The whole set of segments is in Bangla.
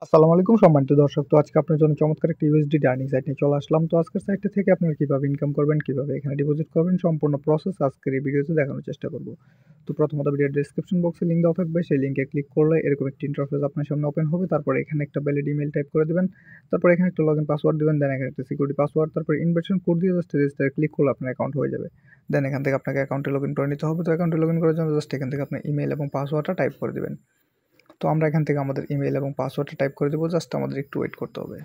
আসসালামু আলাইকুম সম্মানিত দর্শক। তো আজকে আপনার জন্য চমৎকার একটা ইউএসডিটি আর্নিং সাইট নিয়ে চলে আসলাম। তো আজকের সাইটটা থেকে আপনারা কিভাবে ইনকাম করবেন, কিভাবে এখানে ডিপোজিট করবেন সম্পূর্ণ প্রসেস আজকের এই ভিডিওতে দেখানোর চেষ্টা করব। তো প্রথমত ভিডিওর ডেসক্রিপশন বক্সে লিংক দেওয়া থাকবে। সেই লিংকে ক্লিক করলে এরকম একটি ইন্টারফেস আপনার সামনে ওপেন হবে। তারপরে এখানে একটা ভ্যালিড ইমেইল টাইপ করে দিবেন। তারপর এখানে একটা লগইন পাসওয়ার্ড দিবেন। দেন এখানে একটা সিকিউরিটি পাসওয়ার্ড, তারপর ইনভাইটেশন কোড দিয়ে জাস্ট রেজিস্টারে ক্লিক করলে আপনার অ্যাকাউন্ট হয়ে যাবে। দেন এখান থেকে আপনাকে অ্যাকাউন্টে লগইন করে নিতে হবে। তো অ্যাকাউন্টে লগইন করার জন্য জাস্ট এখান থেকে আপনার ইমেইল এবং পাসওয়ার্ডটা টাইপ করে দিবেন। তো আমরা এখান থেকে আমাদের ইমেইল এবং পাসওয়ার্ডটা টাইপ করে দেবো। জাস্ট আমাদের একটু ওয়েট করতে হবে।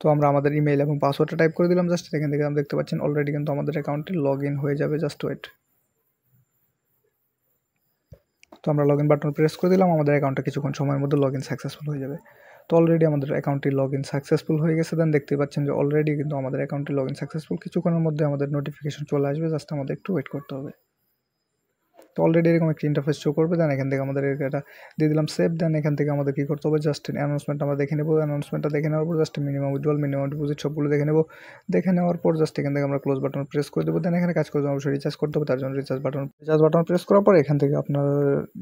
তো আমরা আমাদের ইমেইল এবং পাসওয়ার্ডটা টাইপ করে দিলাম। জাস্ট এখান থেকে আমরা দেখতে পাচ্ছেন অলরেডি কিন্তু আমাদের অ্যাকাউন্টে লগইন হয়ে যাবে। Just wait. তো আমরা লগইন বাটন প্রেস করে দিলাম। আমাদের অ্যাকাউন্টটা কিছুক্ষণ সময়ের মধ্যে লগইন সাকসেসফুল হয়ে যাবে। তো অলরেডি আমাদের অ্যাকাউন্টটি লগইন সাকসেসফুল হয়ে গেছে। দেন দেখতে পাচ্ছেন যে অলরেডি কিন্তু আমাদের অ্যাকাউন্টটি লগইন সাকসেসফুল। কিছুক্ষণের মধ্যে আমাদের নোটিফিকেশন চলে আসবে। জাস্ট আমাদের একটু ওয়েট করতে হবে। তো অলরেডি এরকম একটা ইন্টারফেস শো করবে। দেন এখান থেকে আমাদের এটা দিয়ে দিলাম সেভ। দেন এখান থেকে আমাদের কী করতে হবে, জাস্ট অ্যানাউন্সমেন্ট আমরা দেখে নেবো। অ্যানাউন্সমেন্টটা দেখে নেওয়ার পর just minimum withdrawal, minimum deposit সবগুলো দেখে নেবো। দেখে নেওয়ার পর জাস্ট এখান থেকে আমরা ক্লোজ বাটন প্রেস করে দেবো। দেন এখানে কাজ করে অবশ্যই রিচার্জ করতে হবে। তার জন্য রিচার্জ বাটন প্রেস করার পর এখান থেকে আপনার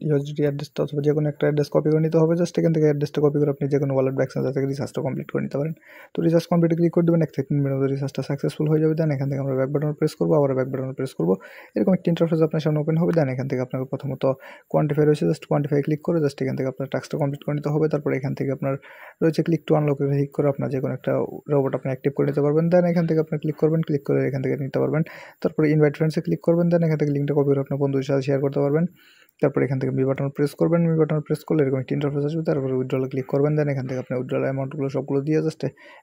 ইউএসডি অ্যাড্রেসটা অথবা যে কোনো একটা অ্যাড্রেস কপি করে নিতে হবে। জাস্ট এখান থেকে অ্যাড্রেসটা কপি করে আপনি যে কোনো ওয়ালেট বা এক্সচেঞ্জার থেকে রিচার্জটা কমপ্লিট করে নিতে পারেন। তো রিচার্জ কমপ্লিটে ক্লিক করে দেবেন। 1 থেকে 3 মিনিটের মধ্যে রিচার্জটা সাকসেসফুল হয়ে যাবে। দেন এখান থেকে আমরা ব্যাক বাটন প্রেস করবো, আবার ব্যাক বাটন প্রেস করবো। এরকম একটা ইন্টারফেস আপনার সামনে ওপেন হবে। দেন এখান থেকে আপনাকে প্রথমত কোয়ান্টিফাই রয়েছে, জাস্ট কোয়ান্টিফাই ক্লিক করে জাস্ট এখান থেকে আপনার টাস্কটা কমপ্লিট করে নিতে হবে। তারপরে এখান থেকে আপনার রয়েছে ক্লিক টু আনলক, ক্লিক করে আপনার যে কোনো একটা রোবট আপনি অ্যাক্টিভ করে নিতে পারবেন। দেন এখান থেকে আপনি ক্লিক করবেন, ক্লিক করে এখান থেকে নিতে পারবেন। তারপরে ইনভাইট ফ্রেন্ডসে ক্লিক করবেন। দেন এখান থেকে লিঙ্কটা কপি করে আপনার বন্ধুদের সাথে শেয়ার করতে পারবেন। তারপরে এখান থেকে মি বাটন প্রেস করবেন। মি বাটন প্রেস করলে এরকম একটা ইন্টারফেস আসবে। তারপরে উইথড্রলে ক্লিক করবেন। দেন এখান থেকে আপনি উইথড্রল অ্যামাউন্টগুলো সবগুলো দিয়ে জাস্ট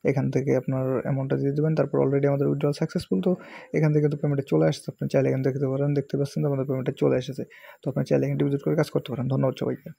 এখান থেকে আপনার অ্যামাউন্টটা দিয়ে দেবেন। তারপর অলরেডি আমাদের উইথড্রল সাকসেসফুল। তো এখান থেকে তো পেমেন্টে চলে আসছে। আপনি চাইলে এখান থেকে দেখতে পারেন, দেখতে পাচ্ছেন তো আমাদের পেমেন্টটা চলে এসেছে। তো আপনি চাইলে এখানে ডিপোজিট করে কাজ করতে পারেন। ধন্যবাদ সবাইকে।